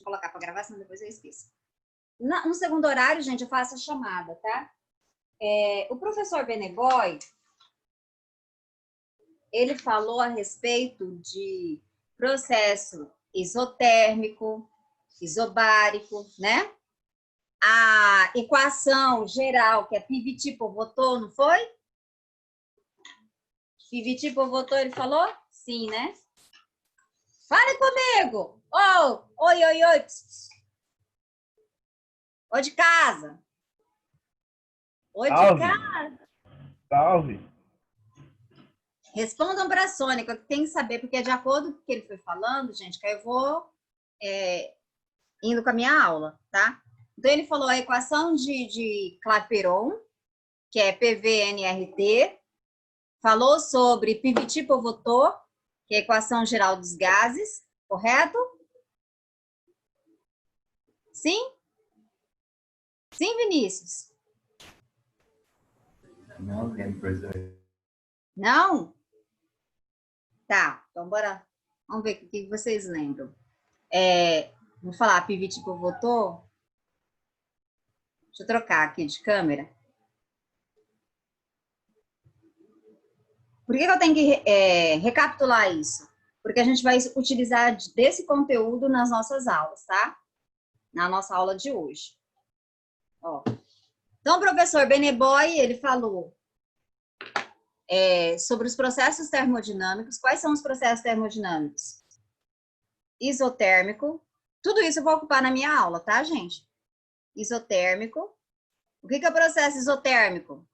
eu colocar para gravação, depois eu esqueço. No segundo horário, gente, eu faço a chamada, tá? O professor Beneboy, ele falou a respeito de processo isotérmico, isobárico, né? A equação geral, que é Piviti-Povotor, não foi? Piviti-Povotor, ele falou? Sim, né? Fale comigo! Oh, oi, oi, oi! Oi de casa! Oi de Salve! casa! Salve! Respondam para a Sônica, que tem que saber, porque é de acordo com o que ele foi falando, gente, que eu vou indo com a minha aula, tá? Então, ele falou a equação de Clapeyron, que é PVNRT, falou sobre Piviti-Povotor, que é a equação geral dos gases, correto? Sim? Sim, Vinícius? Não lembro, professor. Não? Tá, então bora. Vamos ver o que vocês lembram. Vou falar Piviti-Povotor. Deixa eu trocar aqui de câmera. Por que eu tenho que recapitular isso? Porque a gente vai utilizar desse conteúdo nas nossas aulas, tá? Na nossa aula de hoje. Ó. Então, o professor Beneboy, ele falou sobre os processos termodinâmicos. Quais são os processos termodinâmicos? Isotérmico. Tudo isso eu vou ocupar na minha aula, tá, gente? Isotérmico. O que é o processo isotérmico?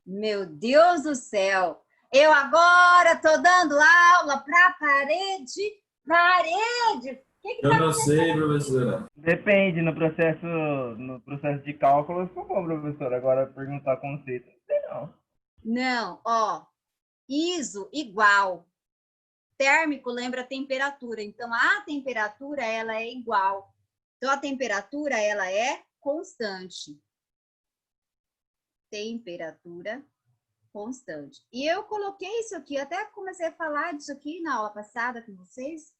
Meu Deus do céu! Eu agora tô dando aula para parede. Parede! Eu não sei, professora. Depende, no processo de cálculo, eu sou bom, professor. Agora, perguntar conceito, não sei não. Não, ó. Iso igual. Térmico lembra temperatura. Então, a temperatura, ela é igual. Então, a temperatura, ela é constante. Temperatura constante. E eu coloquei isso aqui, até comecei a falar disso aqui na aula passada com vocês.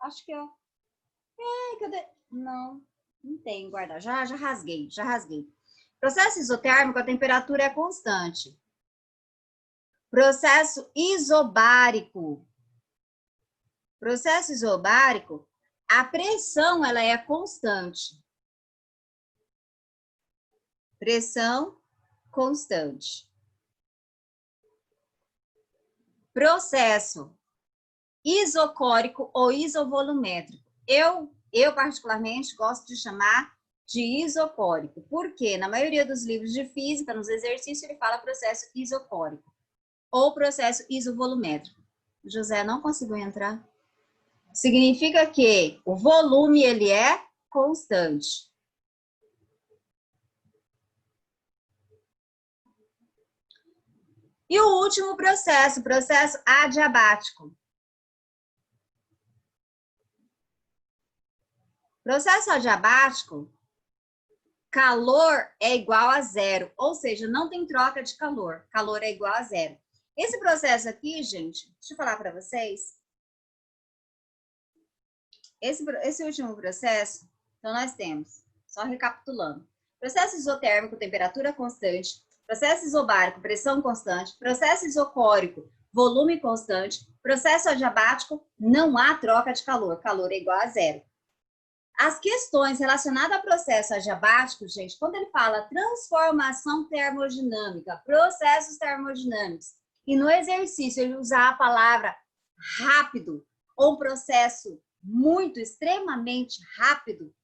Acho que eu... cadê? Não tem guardar. Já rasguei, já rasguei. Processo isotérmico, a temperatura é constante. Processo isobárico. Processo isobárico, a pressão, ela é constante. Pressão constante. Processo isocórico ou isovolumétrico. Eu particularmente, gosto de chamar de isocórico. Por quê? Na maioria dos livros de física, nos exercícios, ele fala processo isocórico ou processo isovolumétrico. O José não conseguiu entrar. Significa que o volume, ele é constante. E o último processo, processo adiabático. Processo adiabático, calor é igual a zero, ou seja, não tem troca de calor. Calor é igual a zero. Esse processo aqui, gente, deixa eu falar para vocês. Esse último processo, então nós temos, só recapitulando, processo isotérmico, temperatura constante, processo isobárico, pressão constante, processo isocórico, volume constante, processo adiabático, não há troca de calor, calor é igual a zero. As questões relacionadas ao processo adiabático, gente, quando ele fala transformação termodinâmica, processos termodinâmicos, e no exercício ele usar a palavra rápido, ou processo muito, extremamente rápido,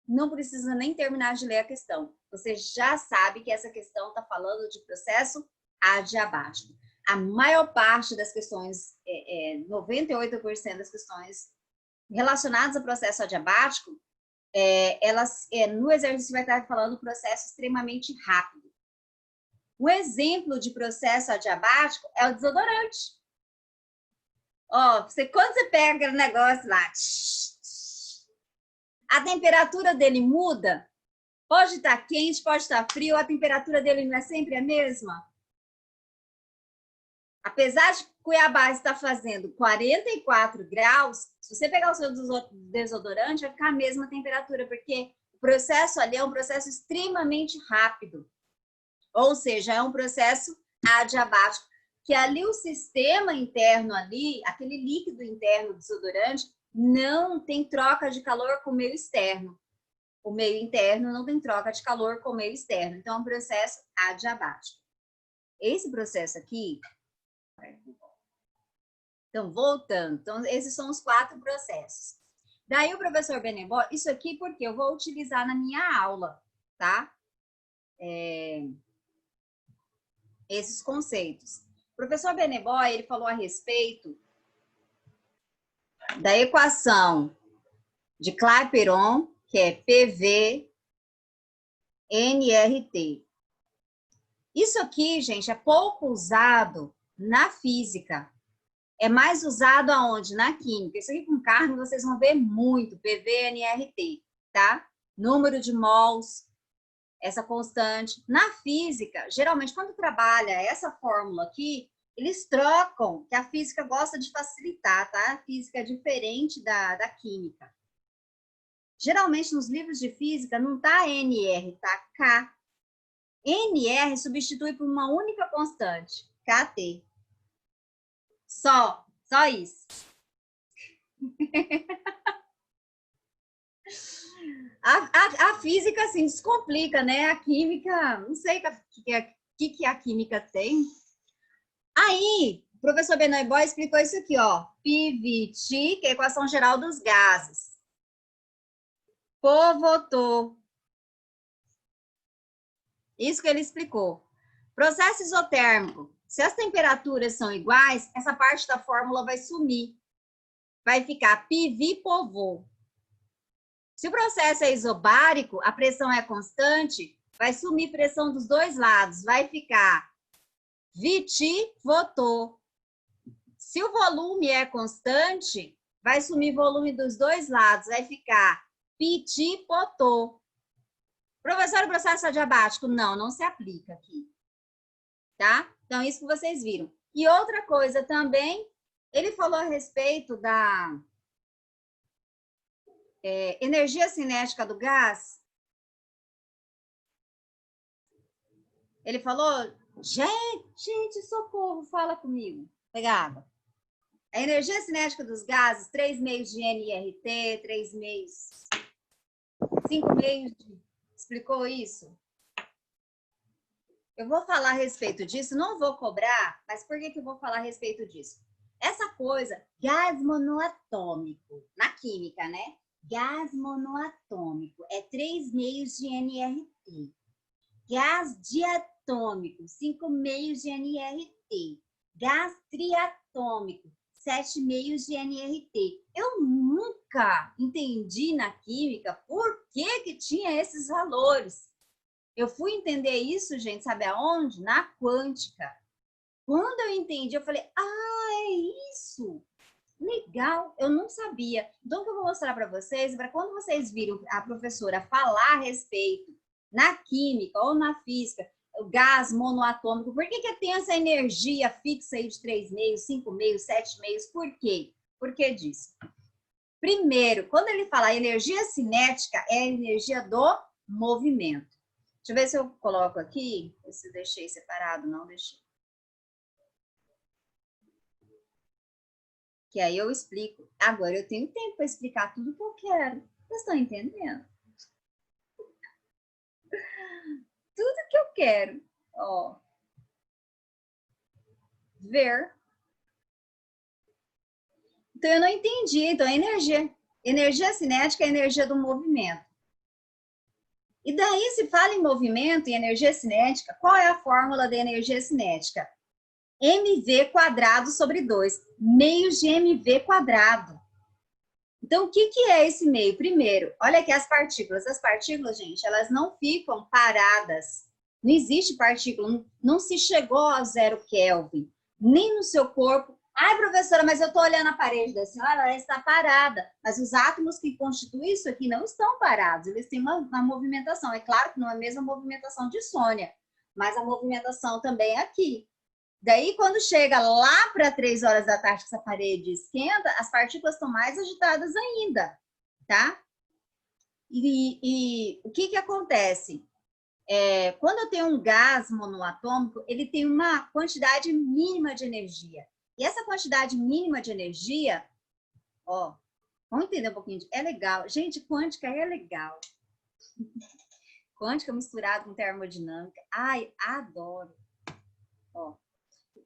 não precisa nem terminar de ler a questão. Você já sabe que essa questão está falando de processo adiabático. A maior parte das questões, 98% das questões relacionadas ao processo adiabático, elas no exercício vai estar falando processo extremamente rápido. Um exemplo de processo adiabático é o desodorante. Ó, quando você pega aquele negócio lá, a temperatura dele muda, pode estar quente, pode estar frio, a temperatura dele não é sempre a mesma? Apesar de Cuiabá estar fazendo 44 graus, se você pegar o seu desodorante, vai ficar a mesma temperatura, porque o processo ali é um processo extremamente rápido. Ou seja, é um processo adiabático, que ali o sistema interno ali, aquele líquido interno do desodorante, não tem troca de calor com o meio externo. O meio interno não tem troca de calor com o meio externo. Então, é um processo adiabático. Esse processo aqui... Então, voltando. Então, esses são os 4 processos. Daí, o professor Benebó, isso aqui porque eu vou utilizar na minha aula, tá? Esses conceitos. O professor Benebó, ele falou a respeito da equação de Clapeyron, que é PV NRT. Isso aqui, gente, é pouco usado na física. É mais usado aonde? Na química. Isso aqui com carne vocês vão ver muito, PV/NRT, tá? Número de mols, essa constante. Na física, geralmente, quando trabalha essa fórmula aqui, eles trocam, que a física gosta de facilitar, tá? A física é diferente da química. Geralmente, nos livros de física, não tá NR, tá K. NR substitui por uma única constante, KT. Só isso. A física, assim, descomplica, né? A química, não sei o que a química tem. Aí, o professor Benoit Boy explicou isso aqui, ó. PVT, que é a equação geral dos gases. Povotô. Isso que ele explicou. Processo isotérmico. Se as temperaturas são iguais, essa parte da fórmula vai sumir. Vai ficar PV/Povô. Se o processo é isobárico, a pressão é constante, vai sumir pressão dos dois lados. Vai ficar VT/Votô. Se o volume é constante, vai sumir volume dos dois lados. Vai ficar PT/Potô. Professor, o processo adiabático? Não se aplica aqui. Tá? Então, isso que vocês viram. E outra coisa também, ele falou a respeito da energia cinética do gás. Ele falou, gente, socorro, fala comigo. Pegada. A energia cinética dos gases, 3 meios de nRT, 3 meios, 5 meios de... Explicou isso? Eu vou falar a respeito disso, não vou cobrar, mas por que eu vou falar a respeito disso? Essa coisa, gás monoatômico, na química, né? Gás monoatômico é 3 meios de nRT. Gás diatômico, 5 meios de nRT. Gás triatômico, 7 meios de nRT. Eu nunca entendi na química por que tinha esses valores. Eu fui entender isso, gente, sabe aonde? Na quântica. Quando eu entendi, eu falei, é isso. Legal, eu não sabia. Então, o que eu vou mostrar para vocês, para quando vocês viram a professora falar a respeito na química ou na física, o gás monoatômico, por que tem essa energia fixa aí de 3 meios, 5 meios, 7 meios? Por quê? Por que disso? Primeiro, quando ele fala a energia cinética, é a energia do movimento. Deixa eu ver se eu coloco aqui, se eu deixei separado, não deixei. Que aí eu explico. Agora eu tenho tempo para explicar tudo que eu quero. Vocês estão entendendo? Tudo que eu quero. Ó. Ver. Então eu não entendi. Então a energia cinética é a energia do movimento. E daí se fala em movimento e energia cinética, qual é a fórmula da energia cinética? mv²/2, meios de mv². Então, o que é esse meio? Primeiro, olha aqui as partículas. As partículas, gente, elas não ficam paradas. Não existe partícula, não se chegou a 0 Kelvin, nem no seu corpo. Ai, professora, mas eu estou olhando a parede da senhora, ela está parada. Mas os átomos que constituem isso aqui não estão parados, eles têm uma movimentação. É claro que não é a mesma movimentação de Sônia, mas a movimentação também é aqui. Daí, quando chega lá para 3 horas da tarde, que essa parede esquenta, as partículas estão mais agitadas ainda, tá? E o que que acontece? Quando eu tenho um gás monoatômico, ele tem uma quantidade mínima de energia. E essa quantidade mínima de energia, ó, vamos entender um pouquinho. É legal. Gente, quântica é legal. Quântica misturado com termodinâmica. Ai, adoro. Ó.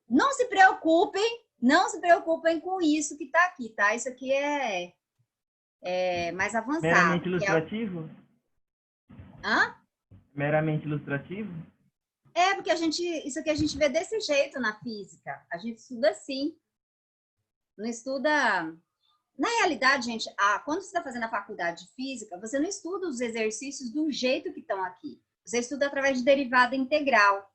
Não se preocupem com isso que tá aqui, tá? Isso aqui é mais avançado. Meramente ilustrativo? Hã? Meramente ilustrativo? Porque isso aqui a gente vê desse jeito na física. A gente estuda assim. Não estuda... Na realidade, gente, quando você está fazendo a faculdade de física, você não estuda os exercícios do jeito que estão aqui. Você estuda através de derivada integral.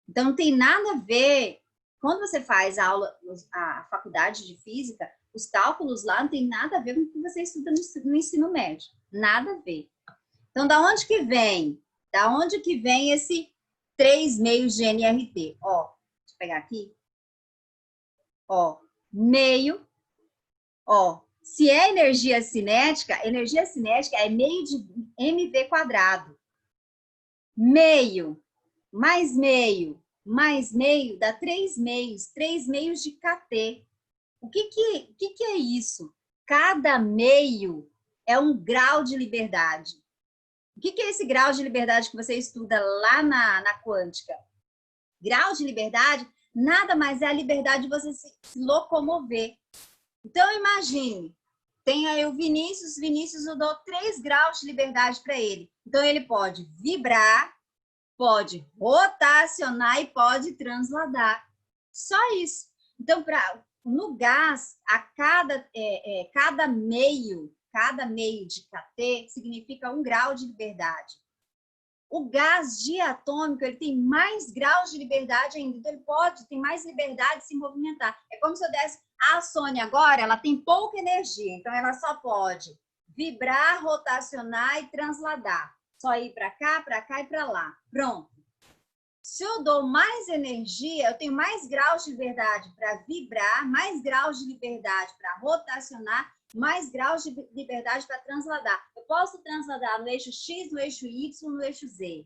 Então, não tem nada a ver... Quando você faz a faculdade de física, os cálculos lá não tem nada a ver com o que você estuda no ensino médio. Nada a ver. Então, da onde que vem? Da onde que vem esse 3 meios de NRT? Ó, deixa eu pegar aqui. Ó, meio. Ó, se é energia cinética é meio de mv². Meio mais meio dá 3 meios. 3 meios de kT. O que é isso? Cada meio é um grau de liberdade. O que é esse grau de liberdade que você estuda lá na quântica? Grau de liberdade nada mais é a liberdade de você se locomover. Então, imagine, tem aí o Vinícius eu dou 3 graus de liberdade para ele. Então, ele pode vibrar, pode rotacionar e pode transladar. Só isso. Então, no gás, cada meio de kT significa 1 grau de liberdade. O gás diatômico, ele tem mais graus de liberdade ainda, então ele tem mais liberdade de se movimentar. É como se eu desse, a Sônia agora, ela tem pouca energia, então ela só pode vibrar, rotacionar e transladar. Só ir para cá e para lá. Pronto. Se eu dou mais energia, eu tenho mais graus de liberdade para vibrar, mais graus de liberdade para rotacionar, mais graus de liberdade para transladar. Eu posso transladar no eixo X, no eixo Y, no eixo Z.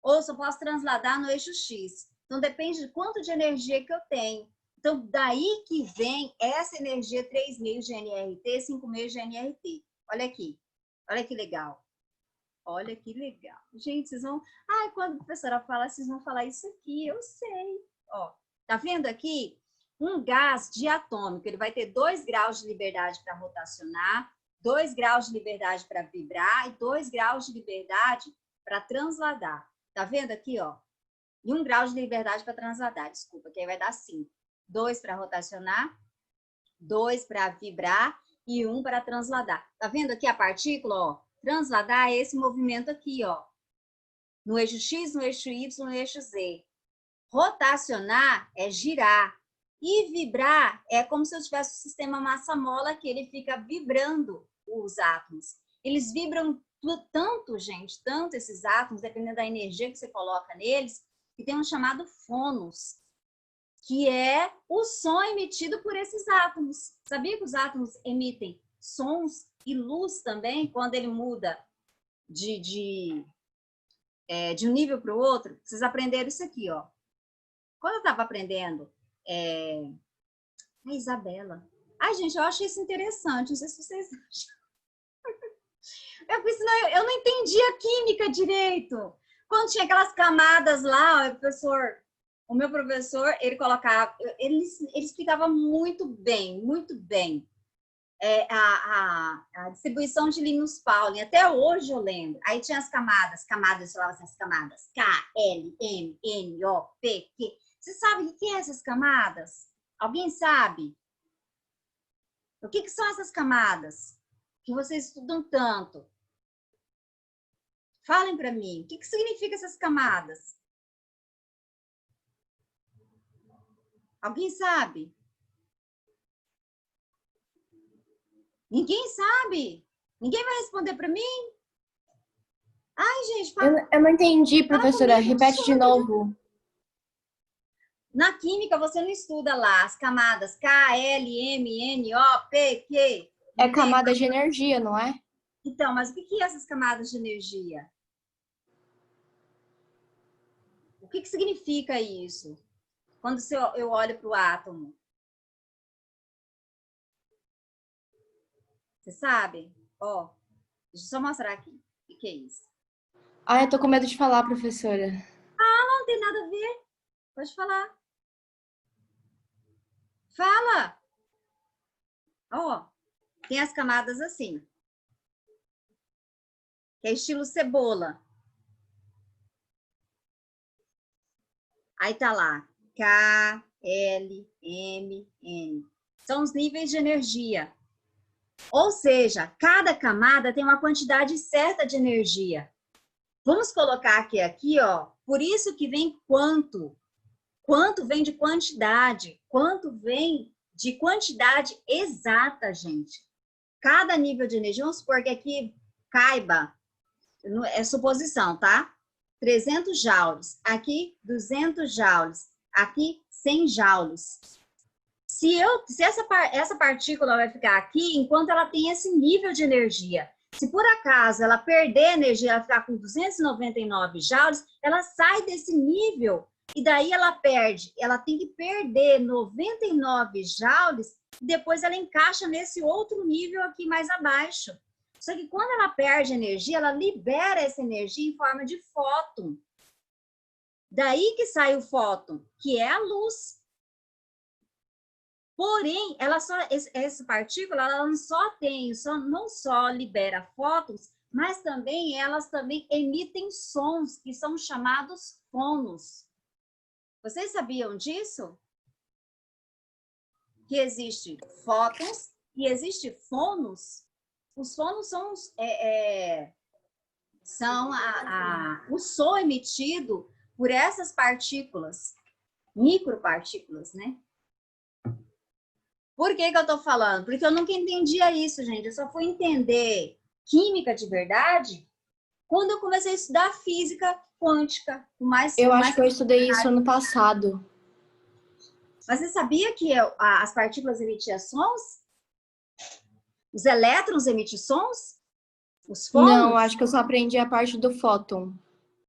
Ou eu posso transladar no eixo X. Então, depende de quanto de energia que eu tenho. Então, daí que vem essa energia 3 meios de NRT, 5 meios de NRT. Olha aqui. Olha que legal. Olha que legal. Gente, vocês vão... quando a professora fala, vocês vão falar isso aqui. Eu sei. Ó, tá vendo aqui? Um gás diatômico, ele vai ter 2 graus de liberdade para rotacionar, 2 graus de liberdade para vibrar e 2 graus de liberdade para transladar. Tá vendo aqui, ó? E 1 grau de liberdade para transladar, desculpa, que aí vai dar 5. 2 para rotacionar, 2 para vibrar e 1 para transladar. Tá vendo aqui a partícula, ó? Transladar é esse movimento aqui, ó. No eixo X, no eixo Y, no eixo Z. Rotacionar é girar. E vibrar é como se eu tivesse o sistema massa-mola, que ele fica vibrando os átomos. Eles vibram tanto, gente, tanto esses átomos, dependendo da energia que você coloca neles, que tem um chamado fônus, que é o som emitido por esses átomos. Sabia que os átomos emitem sons e luz também, quando ele muda de um nível para o outro? Vocês aprenderam isso aqui, ó. Quando eu estava aprendendo... A Isabela. Gente, eu achei isso interessante. Não sei se vocês acham. Eu não entendi a química direito. Quando tinha aquelas camadas lá, o meu professor, ele colocava... Ele explicava muito bem, muito bem. A distribuição de Linus Pauling. Até hoje eu lembro. Aí tinha as camadas, sei lá, as camadas. K, L, M, N, O, P, Q... Você sabe o que é essas camadas? Alguém sabe? O que são essas camadas? Que vocês estudam tanto? Falem para mim. O que significa essas camadas? Alguém sabe? Ninguém sabe? Ninguém vai responder para mim? Gente, fala. Eu não entendi, professora. Repete de novo. Na química, você não estuda lá as camadas K, L, M, N, O, P, Q. É camada de energia, não é? Então, mas o que é essas camadas de energia? O que significa isso? Quando eu olho para o átomo. Você sabe? Ó, deixa eu só mostrar aqui. O que é isso? Ah, eu tô com medo de falar, professora. Não tem nada a ver. Pode falar. Fala! Ó, tem as camadas assim. Que é estilo cebola. Aí tá lá. K, L, M, N. São os níveis de energia. Ou seja, cada camada tem uma quantidade certa de energia. Vamos colocar aqui, ó. Por isso que vem quanto. Quanto vem de quantidade. Quanto vem de quantidade exata, gente. Cada nível de energia, vamos supor que aqui caiba, é suposição, tá? 300 joules. Aqui, 200 joules. Aqui, 100 joules. Se essa partícula vai ficar aqui enquanto ela tem esse nível de energia. Se por acaso ela perder energia, ela ficar com 299 joules, ela sai desse nível e daí ela perde. Ela tem que perder 99 joules e depois ela encaixa nesse outro nível aqui mais abaixo. Só que quando ela perde energia, ela libera essa energia em forma de fóton. Daí que sai o fóton, que é a luz. Porém, essa partícula ela não só libera fótons, mas também elas também emitem sons que são chamados fônos. Vocês sabiam disso? Que existe fótons e existe fônos. Os fônos são o som emitido por essas partículas, micropartículas, né? Por que eu estou falando? Porque eu nunca entendia isso, gente. Eu só fui entender química de verdade quando eu comecei a estudar física quântica. Eu acho que eu estudei isso ano passado. Mas você sabia que as partículas emitiam sons? Os elétrons emitem sons? Os fôtons? Não, acho que eu só aprendi a parte do fóton.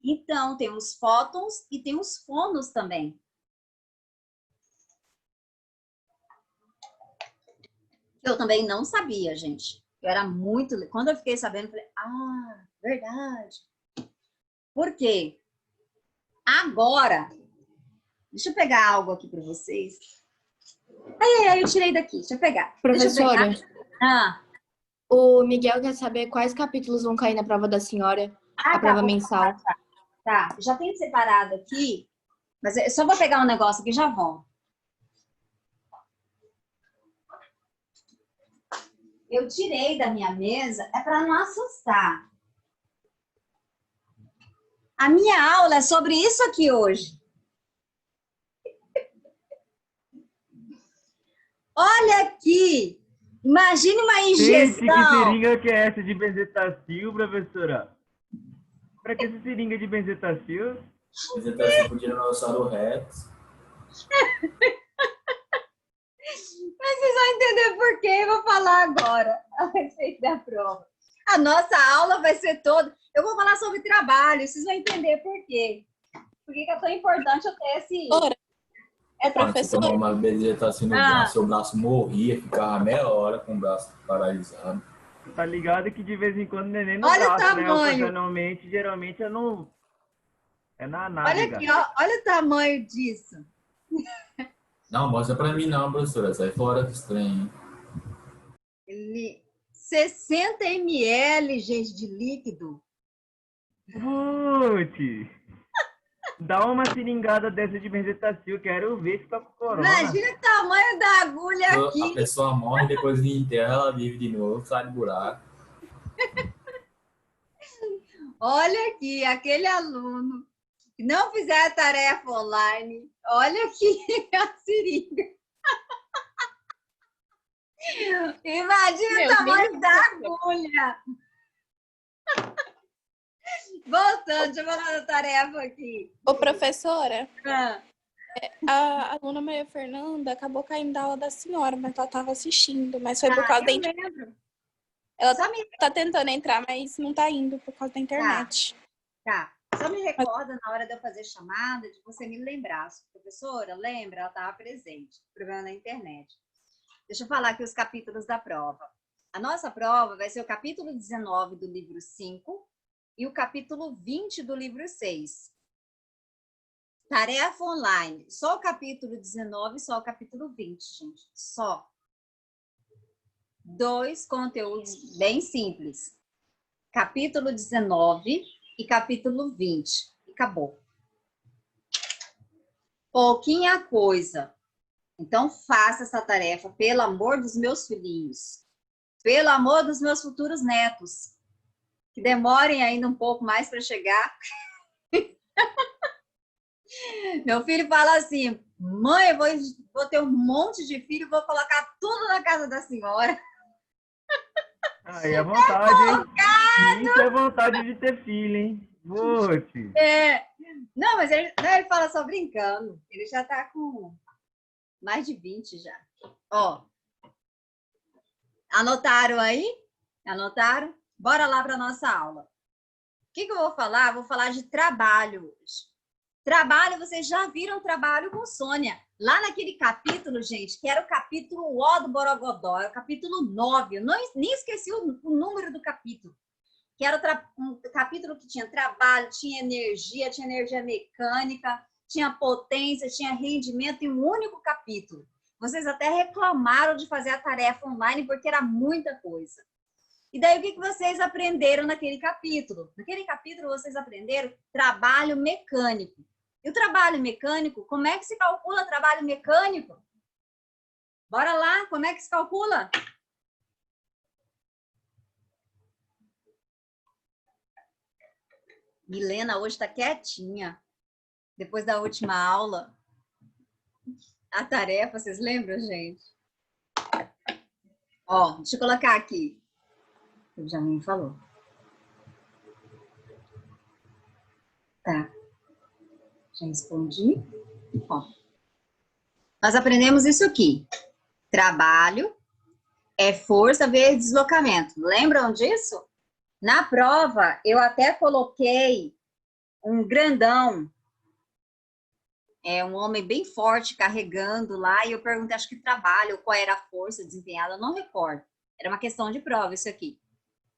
Então, tem os fótons e tem os fônos também. Eu também não sabia, gente. Eu era muito... Quando eu fiquei sabendo, eu falei, verdade. Por quê? Agora, deixa eu pegar algo aqui para vocês. Eu tirei daqui, deixa eu pegar. Professora, o Miguel quer saber quais capítulos vão cair na prova da senhora, a prova mensal. Tá, já tenho separado aqui, mas eu só vou pegar um negócio aqui e já volto. Eu tirei da minha mesa, é para não assustar. A minha aula é sobre isso aqui hoje. Olha aqui! Imagine uma injeção. Gente, que seringa que é essa de benzetacil, professora? Pra que essa seringa de benzetacil? Benzetacil pro Tiranossauro Rex. Mas vocês vão entender por quê, eu vou falar agora a respeito da prova. A nossa aula vai ser toda... Eu vou falar sobre trabalho, vocês vão entender por quê. Por que é tão importante eu ter esse... Você tomou uma benzetacil no braço, seu braço morria, ficava meia hora com o braço paralisado. Tá ligado que de vez em quando o neném no Olha braço, o né? tamanho. Ocasionalmente, geralmente é no... É na nave. Olha aqui, ó, olha o tamanho disso. Não, mostra pra mim não, professora. Sai fora desse trem. 60 ml, gente, de líquido. Putz! Dá uma seringada dessa de benzetacil, quero ver se tá com corona. Imagina o tamanho da agulha aqui. A pessoa morre, depois de enterra, ela vive de novo, sai do buraco. Olha aqui, aquele aluno que não fizer a tarefa online, olha aqui a seringa. Imagina o tamanho da agulha. Voltando, deixa eu falar da tarefa aqui. Ô, professora, A aluna Maria Fernanda acabou caindo da aula da senhora, mas ela estava assistindo. Mas foi por causa da internet. Lembro. Ela tá tentando entrar, mas não tá indo por causa da internet. Tá. Só me recorda na hora de eu fazer chamada, de você me lembrar. Professora, lembra? Ela estava presente. Problema na internet. Deixa eu falar aqui os capítulos da prova. A nossa prova vai ser o capítulo 19 do livro 5 e o capítulo 20 do livro 6. Tarefa online. Só o capítulo 19 e só o capítulo 20, gente. Só. 2 conteúdos bem simples. Capítulo 19 e capítulo 20. E acabou. Pouquinha coisa. Então, faça essa tarefa, pelo amor dos meus filhinhos. Pelo amor dos meus futuros netos. Que demorem ainda um pouco mais para chegar. Meu filho fala assim, mãe, eu vou ter um monte de filho, vou colocar tudo na casa da senhora. Aí é vontade, hein? Isso é vontade de ter filho, hein? Vote. Não, mas ele fala só brincando. Ele já tá com mais de 20 já. Ó. Anotaram aí? Anotaram? Bora lá para nossa aula. O que eu vou falar? Vou falar de trabalho hoje. Trabalho, vocês já viram trabalho com Sônia. Lá naquele capítulo, gente, que era o capítulo O do Borogodó, é o capítulo 9. Eu nem esqueci o número do capítulo. Que era um capítulo que tinha trabalho, tinha energia mecânica, tinha potência, tinha rendimento em um único capítulo. Vocês até reclamaram de fazer a tarefa online porque era muita coisa. E daí, o que vocês aprenderam naquele capítulo? Naquele capítulo, vocês aprenderam trabalho mecânico. E o trabalho mecânico, como é que se calcula trabalho mecânico? Bora lá, como é que se calcula? Milena hoje está quietinha. Depois da última aula. A tarefa, vocês lembram, gente? Ó, deixa eu colocar aqui. O Jamin falou. Tá. Já respondi. Ó. Nós aprendemos isso aqui. Trabalho é força vezes deslocamento. Lembram disso? Na prova, eu até coloquei um grandão, um homem bem forte carregando lá, e eu perguntei, acho que trabalho, qual era a força desempenhada, eu não recordo. Era uma questão de prova isso aqui,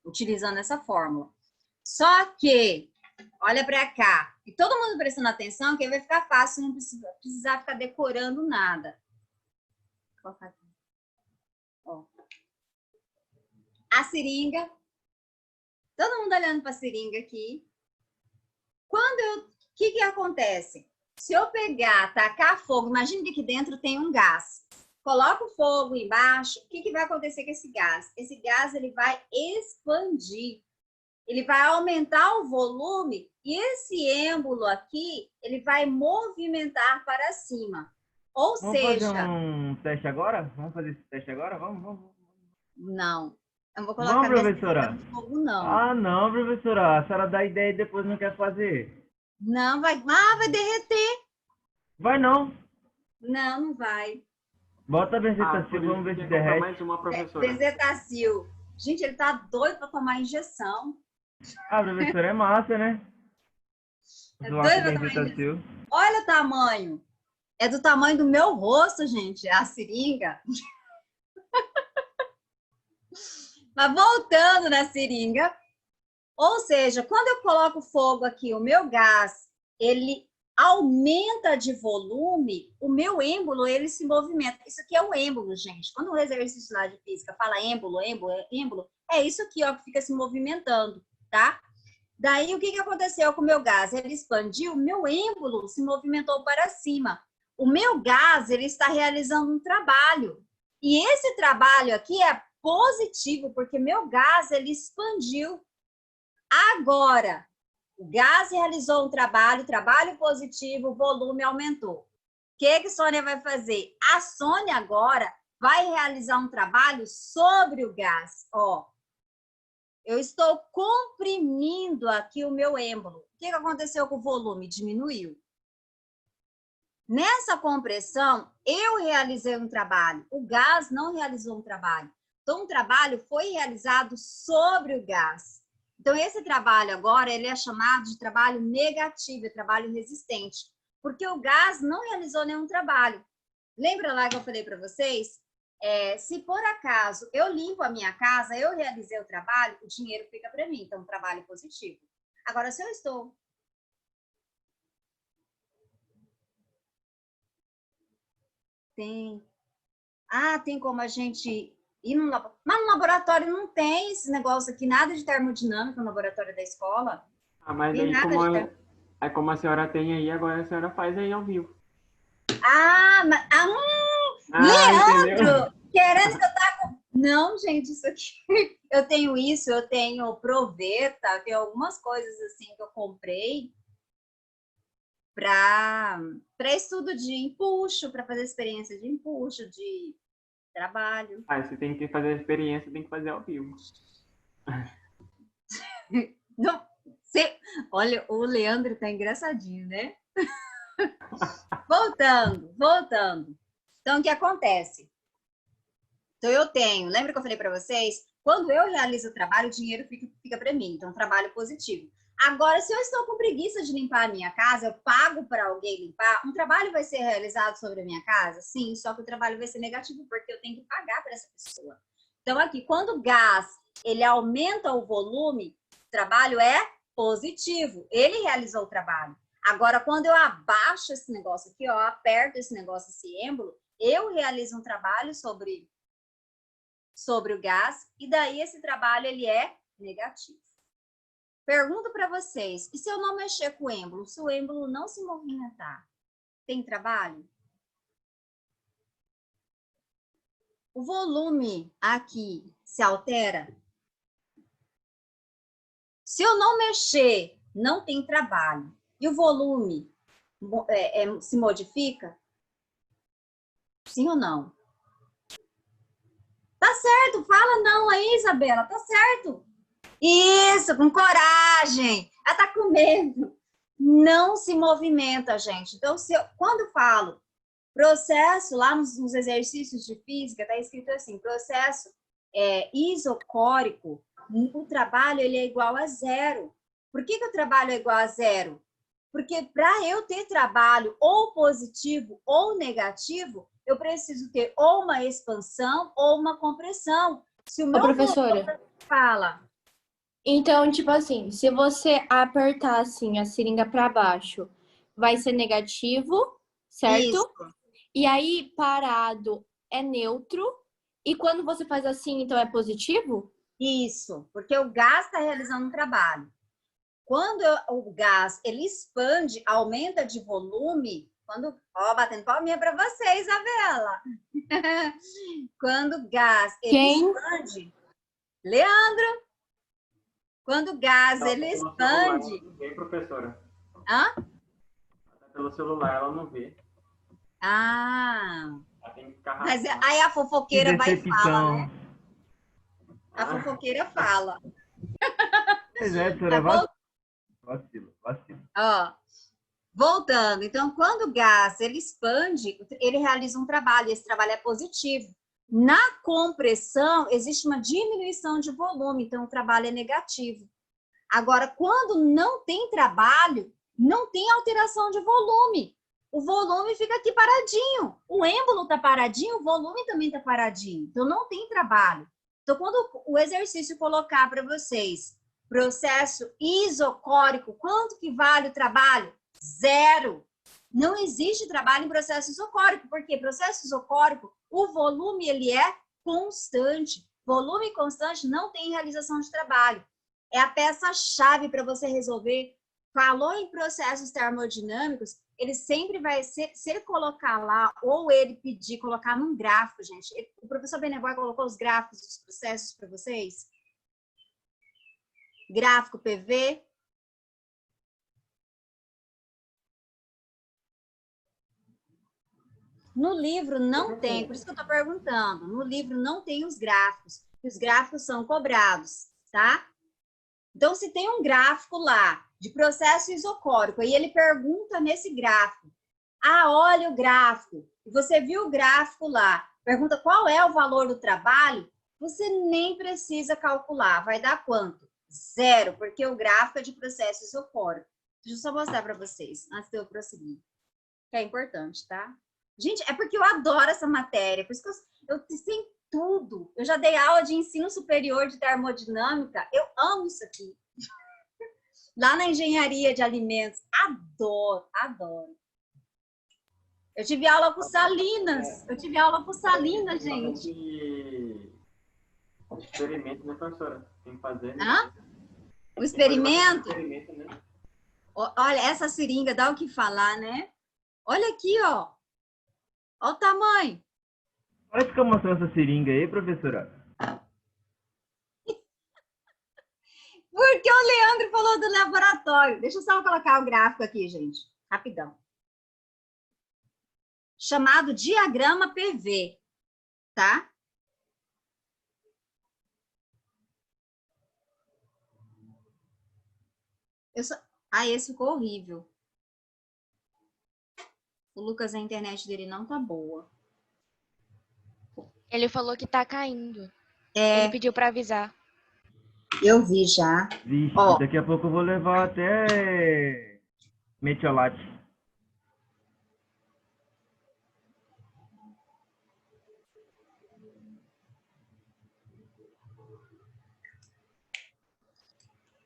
utilizando essa fórmula. Só que, olha para cá, e todo mundo prestando atenção, que aí vai ficar fácil, não precisar ficar decorando nada. Ó. A seringa. Todo mundo olhando para a seringa aqui. O que acontece? Se eu pegar, tacar fogo, imagine que aqui dentro tem um gás. Coloca o fogo embaixo, o que vai acontecer com esse gás? Esse gás ele vai expandir. Ele vai aumentar o volume e esse êmbolo aqui, ele vai movimentar para cima. Ou Vamos seja... fazer um teste agora? Vamos fazer esse teste agora? Vamos. Não. Eu não vou colocar não, professora. No fogo, não. Ah, não, professora. A senhora dá ideia e depois não quer fazer. Não, vai derreter. Vai não. Não vai. Bota Benzetacil, vamos ver se derrete. Mais uma, professora. Benzetacil. Gente, ele tá doido para tomar injeção. Ah, professora, é massa, né? É doido pra tomar injeção. Olha o tamanho. É do tamanho do meu rosto, gente, a seringa. Mas voltando na seringa, ou seja, quando eu coloco fogo aqui, o meu gás, ele aumenta de volume, o meu êmbolo, ele se movimenta. Isso aqui é o êmbolo, gente. Quando o exercício lá de física fala êmbolo, é isso aqui, ó, que fica se movimentando, tá? Daí, o que aconteceu com o meu gás? Ele expandiu, o meu êmbolo se movimentou para cima. O meu gás, ele está realizando um trabalho. E esse trabalho aqui é positivo, porque meu gás, ele expandiu. Agora, o gás realizou um trabalho positivo, o volume aumentou. O que Sônia vai fazer? A Sônia agora vai realizar um trabalho sobre o gás. Ó, eu estou comprimindo aqui o meu êmbolo. O que aconteceu com o volume? Diminuiu. Nessa compressão, eu realizei um trabalho, o gás não realizou um trabalho. Então, o trabalho foi realizado sobre o gás. Então, esse trabalho agora, ele é chamado de trabalho negativo, é trabalho resistente, porque o gás não realizou nenhum trabalho. Lembra lá que eu falei para vocês? Se por acaso eu limpo a minha casa, eu realizei o trabalho, o dinheiro fica para mim, então, trabalho positivo. Agora, se eu estou... Tem como a gente ir no laboratório. Mas no laboratório não tem esse negócio aqui, nada de termodinâmica no laboratório da escola. Mas Tem aí nada como a senhora tem aí, agora a senhora faz aí ao vivo. Leandro, querendo que eu tá com... Não, gente, isso aqui... Eu tenho proveta, eu tenho algumas coisas assim que eu comprei para estudo de empuxo, para fazer experiência de empuxo, de trabalho. Você tem que fazer a experiência, tem que fazer ao vivo. Não, olha, o Leandro tá engraçadinho, né? Voltando. Então, o que acontece? Então, lembra que eu falei para vocês? Quando eu realizo o trabalho, o dinheiro fica para mim, então, trabalho positivo. Agora, se eu estou com preguiça de limpar a minha casa, eu pago para alguém limpar, um trabalho vai ser realizado sobre a minha casa? Sim, só que o trabalho vai ser negativo, porque eu tenho que pagar para essa pessoa. Então, aqui, quando o gás, ele aumenta o volume, o trabalho é positivo, ele realizou o trabalho. Agora, quando eu abaixo esse negócio aqui, ó, aperto esse negócio, esse êmbolo, eu realizo um trabalho sobre o gás, e daí esse trabalho, ele é negativo. Pergunto para vocês, e se eu não mexer com o êmbolo, se o êmbolo não se movimentar, tem trabalho? O volume aqui se altera? Se eu não mexer, não tem trabalho. E o volume se modifica? Sim ou não? Tá certo, fala não aí, Isabela, tá certo. Isso, com coragem. Ela tá com medo. Não se movimenta, gente. Então, quando eu falo processo, lá nos exercícios de física, tá escrito assim, processo isocórico, o trabalho ele é igual a zero. Por que o trabalho é igual a zero? Porque para eu ter trabalho ou positivo ou negativo, eu preciso ter ou uma expansão ou uma compressão. Se o meu professora, fala... Então, tipo assim, se você apertar assim a seringa para baixo, vai ser negativo, certo? Isso. E aí, parado é neutro. E quando você faz assim, então é positivo? Isso, porque o gás está realizando um trabalho. Quando o gás ele expande, aumenta de volume, batendo palminha para você, Isabela. Quando o gás ele expande, Leandro. Quando o gás ele expande. Não vê, professora. Hã? Pelo celular ela não vê. Ela tem que ficar mas aí a fofoqueira vai e fala, né? A fofoqueira fala. Pois é, Tá vacilo. Ó, voltando. Então, quando o gás ele expande, ele realiza um trabalho. Esse trabalho é positivo. Na compressão, existe uma diminuição de volume, então o trabalho é negativo. Agora, quando não tem trabalho, não tem alteração de volume. O volume fica aqui paradinho. O êmbolo está paradinho, o volume também está paradinho. Então, não tem trabalho. Então, quando o exercício colocar para vocês processo isocórico, quanto que vale o trabalho? Zero. Não existe trabalho em processo isocórico, porque processo isocórico, o volume ele é constante. Volume constante não tem realização de trabalho. É a peça-chave para você resolver. Falou em processos termodinâmicos, ele sempre vai ser, se ele colocar lá, ou ele pedir, colocar num gráfico, gente. O professor Benegói colocou os gráficos dos processos para vocês? Gráfico PV. No livro não tem, por isso que eu estou perguntando. No livro não tem os gráficos são cobrados, tá? Então, se tem um gráfico lá de processo isocórico e ele pergunta nesse gráfico, Ah, olha o gráfico. E você viu o gráfico lá. Pergunta qual é o valor do trabalho. Você nem precisa calcular. Vai dar quanto? 0, porque o gráfico é de processo isocórico. Deixa eu só mostrar para vocês, antes de eu prosseguir. Que é importante, tá? Gente, é porque eu adoro essa matéria. Por isso que eu sei tudo. Eu já dei aula de ensino superior de termodinâmica. Eu amo isso aqui. Lá na engenharia de alimentos. Adoro, adoro. Eu tive aula com Salinas. Eu tive aula com Salinas, gente. Experimento, né, professora? Tem que fazer, né? Hã? O experimento? Experimento, né? Olha, essa seringa dá o que falar, né? Olha aqui, ó. Olha o tamanho. Olha que mostrou essa seringa aí, professora. Porque o Leandro falou do laboratório. Deixa eu só colocar o gráfico aqui, gente. Rapidão. Chamado diagrama PV, tá? Ah, esse ficou horrível. O Lucas, a internet dele não tá boa. Ele falou que tá caindo. É. Ele pediu pra avisar. Eu vi já. Vixe, Ó. daqui a pouco eu vou levar até metiolate.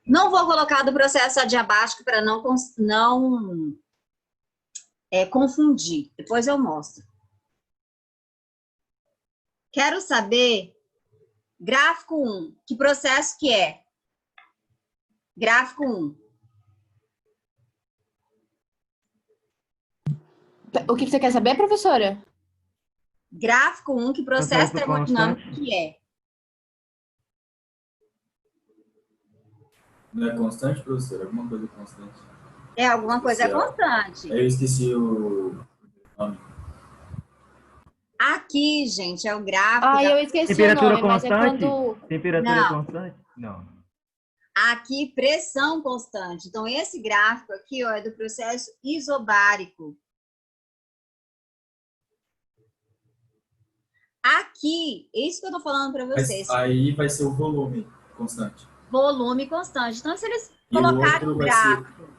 Não vou colocar do processo adiabático para não confundir. Depois eu mostro. Quero saber, gráfico 1, que processo que é? Gráfico 1. O que você quer saber, professora? Gráfico 1, que processo termodinâmico constante. que é? Não é constante, professor? Alguma coisa constante. É, alguma coisa é constante. Eu esqueci o nome. Aqui, gente, é o gráfico. Ah, eu esqueci Temperatura o nome, mas é constante? quando... Temperatura Não. constante? Não. Aqui, pressão constante. Então, esse gráfico aqui, ó, é do processo isobárico. Aqui, é isso que eu tô falando para vocês. Mas aí vai ser o volume constante. Volume constante. Então, se eles E o colocarem outro um vai gráfico...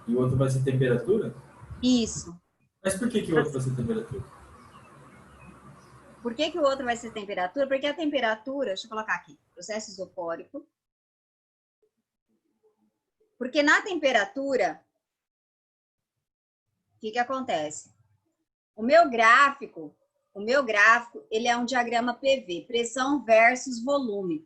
E o outro vai ser temperatura? Isso. Mas por que o outro vai ser temperatura? Por que o outro vai ser temperatura? Porque a temperatura, deixa eu colocar aqui, processo isocórico. Porque na temperatura, o que acontece? O meu gráfico, ele é um diagrama PV, pressão versus volume.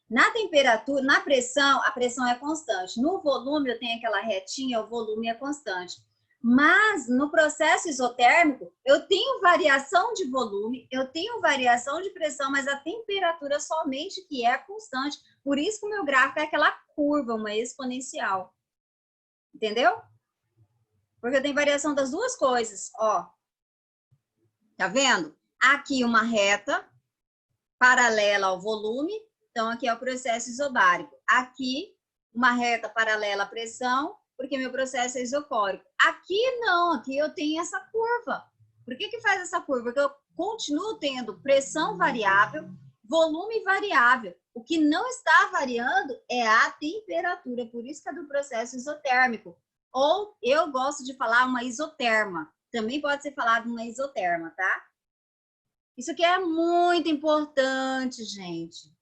Na temperatura, na pressão, a pressão é constante. No volume, eu tenho aquela retinha, o volume é constante. Mas no processo isotérmico, eu tenho variação de volume, eu tenho variação de pressão, mas a temperatura somente que é constante. Por isso que o meu gráfico é aquela curva, uma exponencial. Entendeu? Porque eu tenho variação das duas coisas, ó. Tá vendo? Aqui uma reta paralela ao volume, então aqui é o processo isobárico. Aqui uma reta paralela à pressão, porque meu processo é isocórico. Aqui não, aqui eu tenho essa curva. Por que faz essa curva? Porque eu continuo tendo pressão variável, volume variável. O que não está variando é a temperatura, por isso que é do processo isotérmico. Ou eu gosto de falar uma isoterma. Também pode ser falado uma isoterma, tá? Isso aqui é muito importante, gente.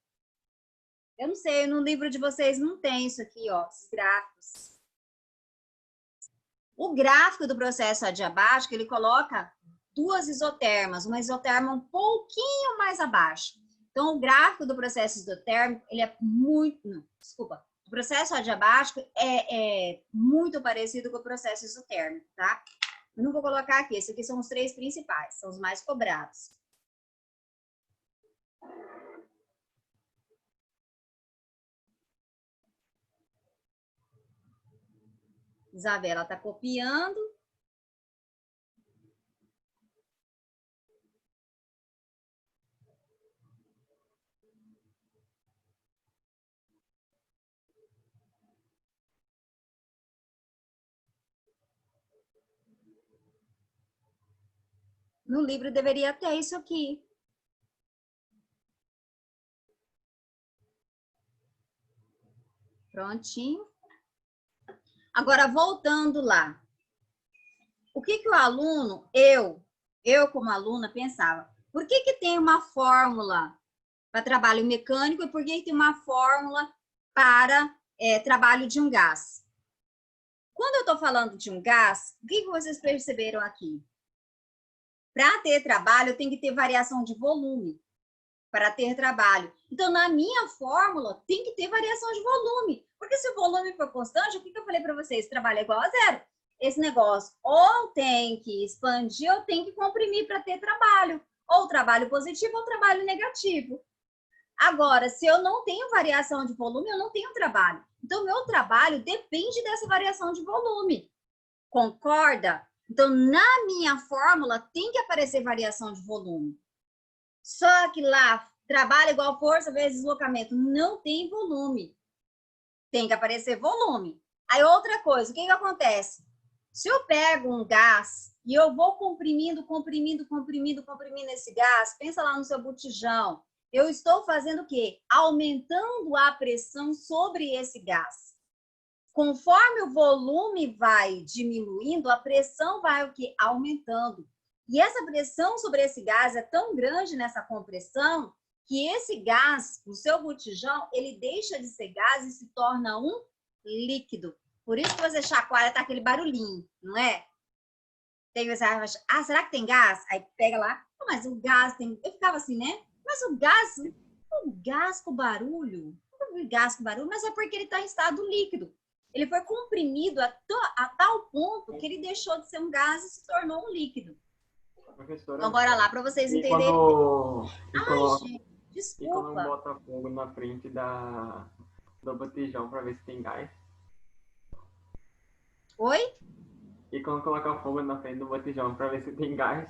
Eu não sei, no livro de vocês não tem isso aqui, ó, esses gráficos. O gráfico do processo adiabático, ele coloca duas isotermas, uma isoterma um pouquinho mais abaixo. Então, o gráfico do processo isotérmico, ele é muito... Não, desculpa. O processo adiabático é muito parecido com o processo isotérmico, tá? Eu não vou colocar aqui. Esses aqui são os 3 principais, são os mais cobrados. Isabela está copiando. No livro deveria ter isso aqui. Prontinho. Agora, voltando lá. O que que o aluno, eu como aluna, pensava? Por que que tem uma fórmula para trabalho mecânico e por que que tem uma fórmula para trabalho de um gás? Quando eu estou falando de um gás, o que que vocês perceberam aqui? Para ter trabalho, tem que ter variação de volume. Para ter trabalho. Então, na minha fórmula, tem que ter variação de volume. Porque se o volume for constante, o que eu falei para vocês? Trabalho é igual a zero. Esse negócio ou tem que expandir ou tem que comprimir para ter trabalho. Ou trabalho positivo ou trabalho negativo. Agora, se eu não tenho variação de volume, eu não tenho trabalho. Então, meu trabalho depende dessa variação de volume. Concorda? Então, na minha fórmula, tem que aparecer variação de volume. Só que lá, trabalho igual força vezes deslocamento, não tem volume. Tem que aparecer volume. Aí, outra coisa, o que que acontece? Se eu pego um gás e eu vou comprimindo esse gás, pensa lá no seu botijão, eu estou fazendo o quê? Aumentando a pressão sobre esse gás. Conforme o volume vai diminuindo, a pressão vai o quê? Aumentando. E essa pressão sobre esse gás é tão grande nessa compressão que esse gás, o seu botijão, ele deixa de ser gás e se torna um líquido. Por isso que você chacoalha, tá aquele barulhinho, não é? Tem você acha, será que tem gás? Aí pega lá, mas o gás tem... Eu ficava assim, né? Mas o gás com barulho, mas é porque ele está em estado líquido. Ele foi comprimido a tal ponto que ele deixou de ser um gás e se tornou um líquido. Professora, Então, bora lá, para vocês entenderem. Gente, desculpa. E quando bota fogo na frente do botijão para ver se tem gás? Oi? E quando coloca fogo na frente do botijão para ver se tem gás?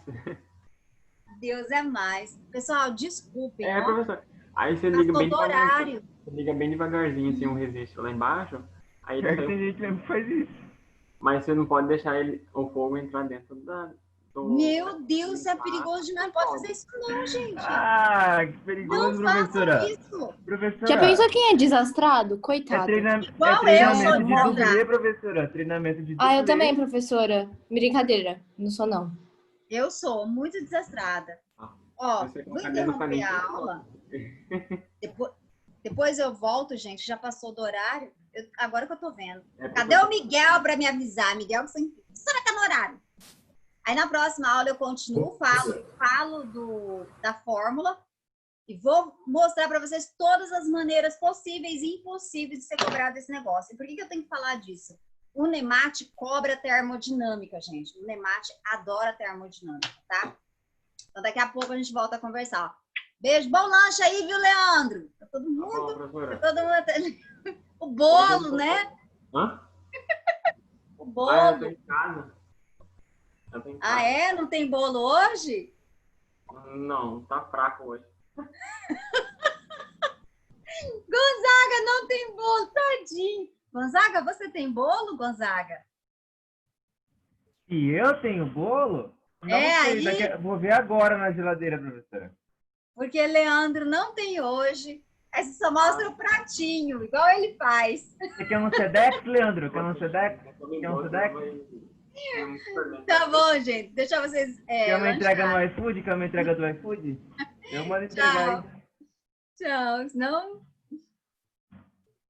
Deus é mais. Pessoal, desculpem. Professor. Aí você liga bem horário. Você liga bem devagarzinho, assim, um resistor lá embaixo. Aí Tem gente mesmo que faz isso. Mas você não pode deixar o fogo entrar dentro do... Meu Deus, isso é perigoso demais. Não pode fazer isso não, gente. Que perigoso, não professora. façam isso. Professora. Já pensou quem é desastrado? É, Coitado. Igual é eu, sou treinamento de contra. dublê, professora. Treinamento de dublê. Eu também, professora. Brincadeira. Não sou, não. Eu sou muito desastrada. Ó, vou interromper a aula. Depois eu volto, gente. Já passou do horário. Agora que eu tô vendo. Cadê o Miguel para me avisar? Miguel, que será que tá no horário? Aí na próxima aula eu continuo, falo da fórmula e vou mostrar para vocês todas as maneiras possíveis e impossíveis de ser cobrado esse negócio. E por que eu tenho que falar disso? O NEMAT cobra termodinâmica, gente. O NEMAT adora termodinâmica, tá? Então daqui a pouco a gente volta a conversar. Ó. Beijo, bom lanche aí, viu, Leandro? Tá todo mundo... O bolo, né? Hã? O bolo. Eu tô em casa. Não tem bolo hoje? Não, tá fraco hoje. Gonzaga, não tem bolo, tadinho. Gonzaga, você tem bolo, Gonzaga? E eu tenho bolo? Não sei, aí... Vou ver agora na geladeira, professora. Porque Leandro não tem hoje. Aí você só mostra o pratinho, igual ele faz. Você quer um Sedex, Leandro? Quer um Sedex? Tá bom, gente. Deixa vocês. Quer uma entrega no iFood? Quer uma entrega do iFood? Eu mando entregar aí. Tchau. Senão